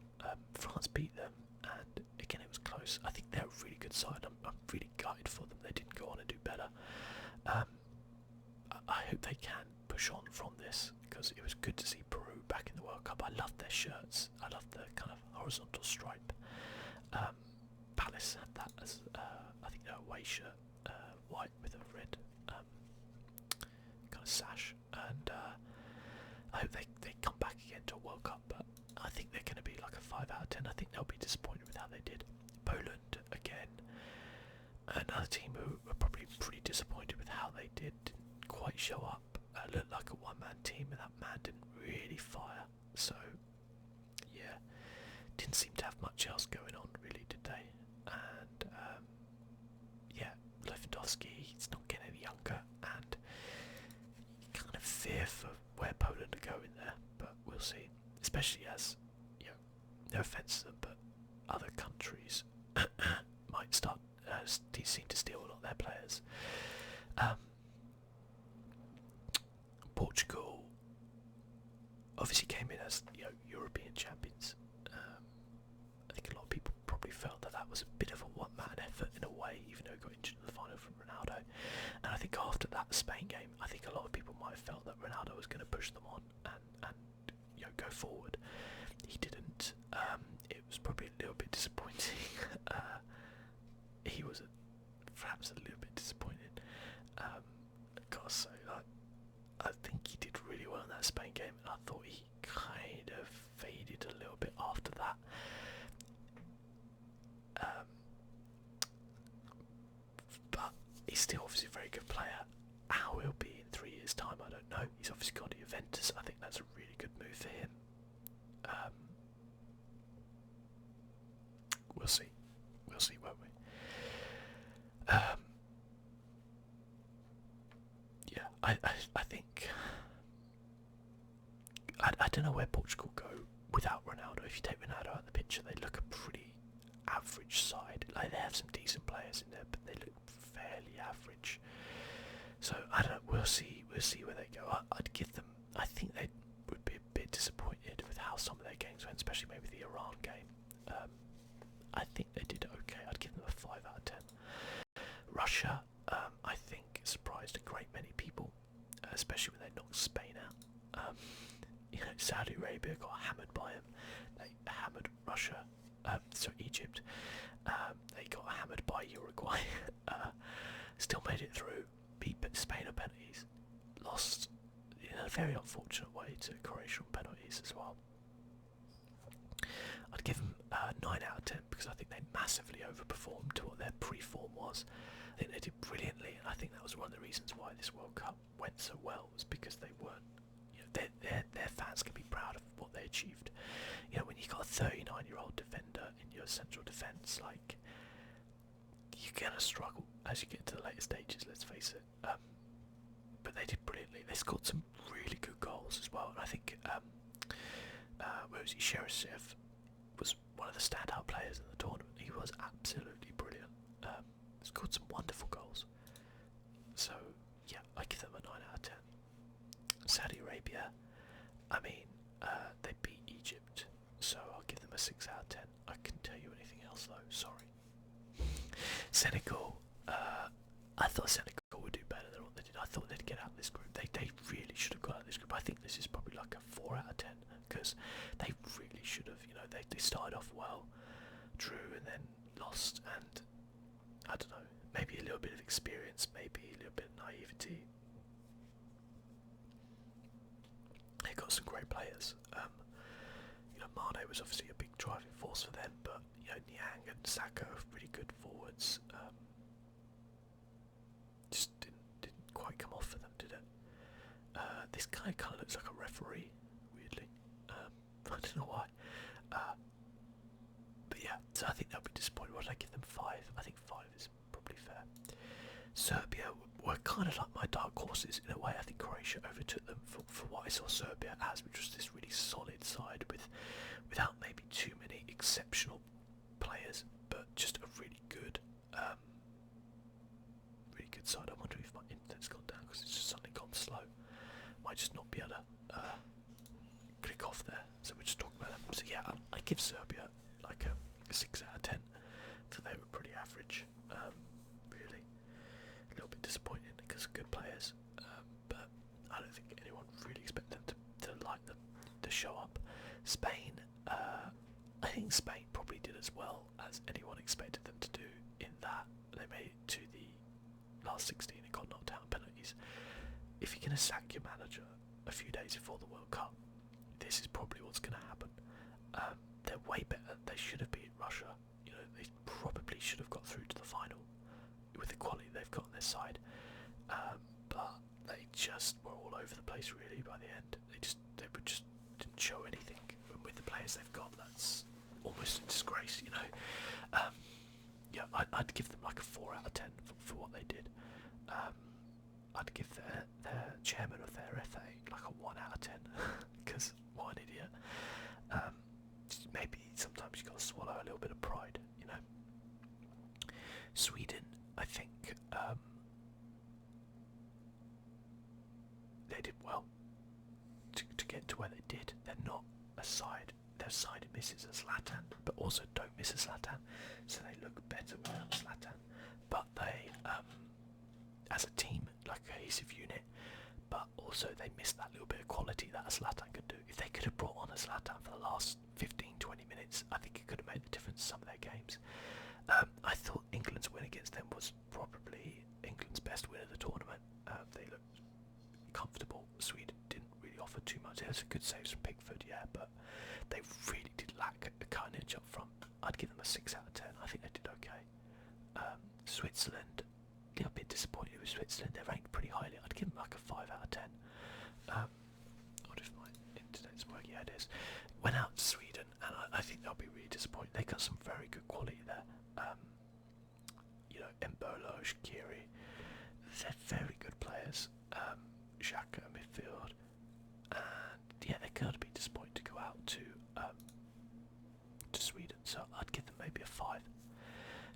Speaker 1: France beat them, and again it was close. I think they're a really good side. I'm really gutted for them. They didn't go on and do better. I hope they can push on from this, because it was good to see Peru back in the World Cup. I love their shirts. I love the kind of horizontal stripe. Palace had that as I think their away shirt, white with a red kind of sash, and I hope they come back again to a World Cup, but I think they're going to be like a 5 out of 10. I think they'll be disappointed with how they did. Poland, again, another team who are probably pretty disappointed with how they did. Didn't quite show up. Looked like a one-man team, and that man didn't really fire. So, yeah, didn't seem to have much else going on, really, did they? And, yeah, Lewandowski, he's not getting any younger, and you kind of fear for where Poland are going there, but we'll see. Especially as, no offence to them, but other countries might start seem to steal a lot of their players. Portugal obviously came in as European champions. I think a lot of people probably felt that was a bit of a one-man effort in a way, even though he got injured in the final from Ronaldo. And I think after that Spain game, I think a lot of people might have felt that Ronaldo was going to push them on and go forward. He didn't. It was probably a little bit disappointing. He was perhaps a little bit disappointed. Gotta say, I think he did really well in that Spain game, and I thought he kind of faded a little bit after that. But he's still obviously a very good player. How he'll be in 3 years' time, I don't know. He's obviously gone to Juventus. I think that's a really good move for him. We'll see. We'll see, won't we? Yeah, I think I don't know where Portugal go without Ronaldo. If you take Ronaldo out of the picture, they look a pretty average side. Like, they have some decent players in there, but they look fairly average. So I don't know. We'll see. We'll see where they go. I'd give them. I think they would be a bit disappointed with how some of their games went, especially maybe the Iran game. I think they did okay. I'd give them a 5 out of 10. Russia, I think, surprised a great many people, especially when they knocked Spain out. Saudi Arabia got hammered by them. They hammered Russia. Egypt. They got hammered by Uruguay. Still made it through. Beat Spain on penalties. Lost in a very unfortunate way to Croatia on penalties as well. I'd give them 9 out of 10 because I think they massively overperformed to what their pre-form was. I think they did brilliantly, and I think that was one of the reasons why this World Cup went so well, was because they weren't. Their fans can be proud of what they achieved. When you got a 39-year-old defender in your central defence, like, you're gonna struggle as you get to the later stages. Let's face it. But they did brilliantly. They scored some really good goals as well, and I think where was he? Cheryshev was one of the standout players in the tournament. He was absolutely brilliant. Scored some wonderful goals. So yeah, I give them a 9 out of 10. Saudi Arabia, I mean, they beat Egypt, so I'll give them a 6 out of 10. I couldn't tell you anything else though. Sorry. Senegal, I thought Senegal would do better than what they did. I thought they'd get out of this group. They really should have got out of this group. I think this is probably like a 4 out of 10 because they really should have. They started off well, drew and then lost, and I don't know, maybe a little bit of experience, maybe a little bit of naivety. They got some great players. Mane was obviously a big driving force for them, but you know, Niang and Saka are really good forwards. Just didn't quite come off for them, did it? This guy kind of looks like a referee, weirdly. I don't know why. But yeah, so I think they'll be disappointed. What did I give them? 5? I think 5 is probably fair. Serbia were kind of like my dark horses in a way. I think Croatia overtook them for what I saw Serbia as, which was this really solid side without maybe too many exceptional players, but just a really good side. I wonder if my internet's gone down because it's just suddenly gone slow. Might just not be able to click off there. So we're just talking about them. So yeah, I give Serbia like a 6 out of 10. So they were pretty average. Really, a little bit disappointing because good players, but I don't think anyone really expected them to like them to show up. Spain, I think Spain probably did as well as anyone expected them to do in that they made it to the last 16 and got knocked out on penalties. If you're going to sack your manager a few days before the World Cup, this is probably what's going to happen. They're way better. They should have beat Russia. You know, they probably should have got through to the final with the quality they've got on their side. But they just were all over the place really by the end. They just didn't show anything. And with the players they've got, that's almost a disgrace, you know. Yeah, I'd give them like a 4 out of 10 for what they did. I'd give their chairman of their FA like a 1 out of 10 because what an idiot. Maybe sometimes you got to swallow a little bit of pride, you know. Sweden, I think they did well to get to where they did. They're not a side. Their side misses a Zlatan, but also don't miss a Zlatan, so they look better without Zlatan. But they, as a team, like a cohesive unit, but also they missed that little bit of quality that a Zlatan could do. If they could have brought on a Zlatan for the last 15-20 minutes, I think it could have made the difference in some of their games. I thought England's win against them was probably England's best win of the tournament. They looked comfortable. Sweden didn't really offer too much. There was a good saves from Pickford, yeah, but they really did lack a carnage up front. I'd give them a 6 out of 10. I think they did okay. Switzerland, a little bit disappointed with Switzerland. They're ranked pretty highly. I'd give them like a 5 out of 10. I wonder if my internet's working. Yeah, it is. Went out to Sweden, and I think they'll be really disappointed. They got some very good quality there. You know, Embolo, Shaqiri, they're very good players. Xhaka midfield, and yeah, they're going to be disappointed to go out to Sweden. So I'd give them maybe a 5.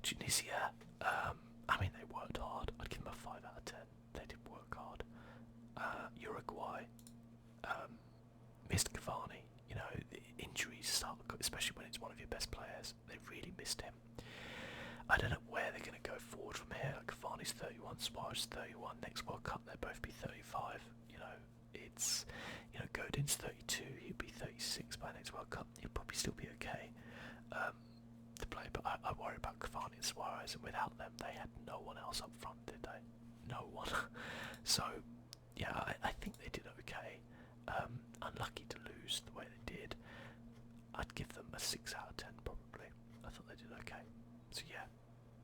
Speaker 1: Tunisia, I mean they worked hard. I'd give them a 5 out of 10. They did work hard. Uruguay, missed Cavani. You know, the injuries start, especially when it's one of your best players. They really missed him. I don't know where they're going to go forward from here. Like Cavani's 31, Suarez 31. Next World Cup they'll both be 35. You know, it's, you know, Godin's 32. He'll be 36 by next World Cup. He'll probably still be okay to play. But I worry about Cavani and Suarez, and without them, they had no one else up front, did they? No one. So yeah, I think they did okay. Unlucky to lose the way they did. I'd give them a 6 out of 10 probably. I thought they did okay. So yeah,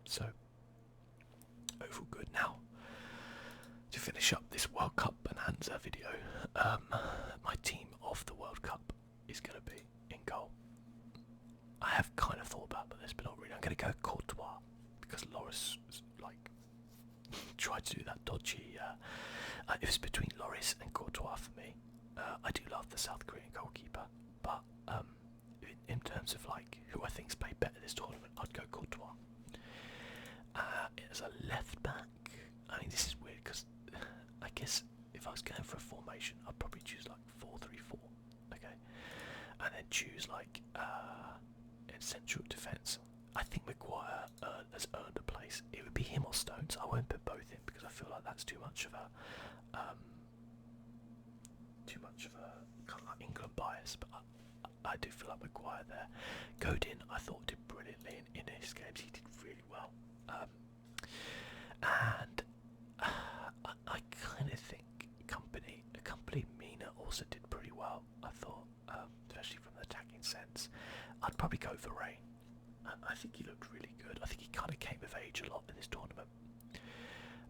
Speaker 1: so overall good. Now, to finish up this World Cup Bonanza video, my team of the World Cup is going to be in goal. I have kind of thought about this, but not really. I'm going to go Courtois, because Loris like tried to do that dodgy. It was between Loris and Courtois for me. I do love the South Korean goalkeeper, but in terms of like who I think's played better this tournament, I'd go Courtois. As a left back, I mean this is weird because I guess if I was going for a formation, I'd probably choose like 4-3-4, okay, and then choose like in central defence. I think Maguire has earned a place. It would be him or Stones. I won't put both in because I feel like that's too much of a kind of like England bias, but I do feel like Maguire there. Godin, I thought did brilliantly in his games. He did really well, and I kind of think company Mina also did pretty well. I thought, especially from the attacking sense.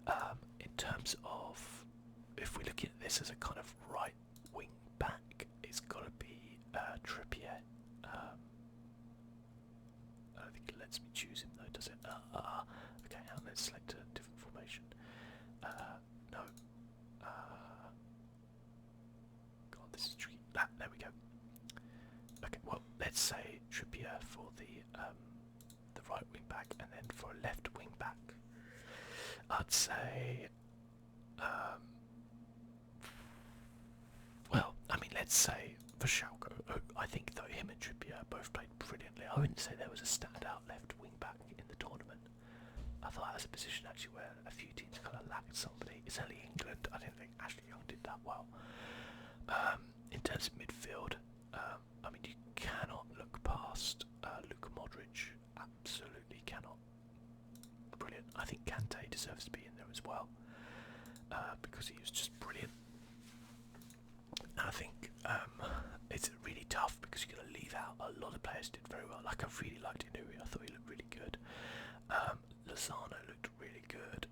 Speaker 1: In terms of, if we're looking at this as a kind of right wing back, it's got to be Trippier. I don't think it lets me choose him though, does it? Okay, now let's select a different formation. No. God, this is tricky. There we go. Okay, well, let's say Trippier for the right wing back, and then for a left wing back, I'd say. Well, I mean, let's say for Schalke, I think though him and Trippier both played brilliantly. I wouldn't say there was a standout left wing back in the tournament. I thought that was a position actually where a few teams kind of lacked somebody. It's only England. I didn't think Ashley Young did that well. In terms of midfield, I mean, you cannot look past Luka Modric. Absolutely cannot. Brilliant. I think Kante deserves to be in there as well because he was just brilliant. And I think it's really tough because you're going to leave out a lot of players who did very well. Like, I really liked Inui. I thought he looked really good. Lozano looked really good.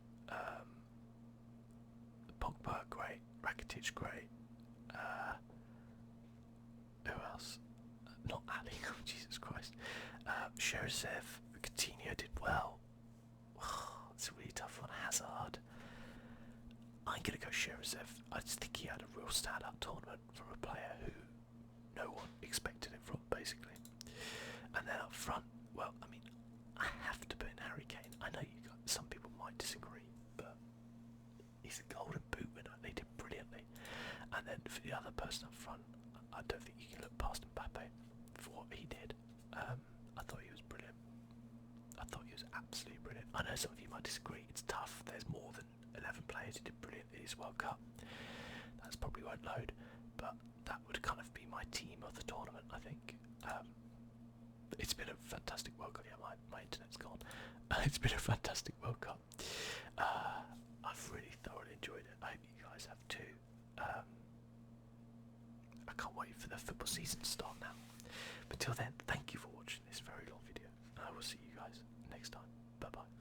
Speaker 1: Pogba, great. Rakitic, great. Who else? Not Ali. Oh, Jesus Christ. Sherezev, Coutinho did well. It's a really tough one. Hazard. I'm going to go Sherezev. I just think he had a real standout tournament from a player who no one expected it from, basically. And then up front, well, I mean, I have to put in Harry Kane. I know some people might disagree, but he's a golden boot winner. They did brilliantly. And then for the other person up front, I don't think you can look past Mbappe for what he did. I thought he was brilliant. I thought he was absolutely brilliant. I know some of you might disagree. It's tough. There's more than 11 players who did brilliant in his World Cup. That's probably won't load, but that would kind of be my team of the tournament, I think. It's been a fantastic World Cup. Yeah, my internet's gone. It's been a fantastic World Cup. I've really thoroughly enjoyed it. I hope you guys have too. I can't wait for the football season to start now. But till then, thank you for watching this very long video. And I will see you guys next time. Bye bye.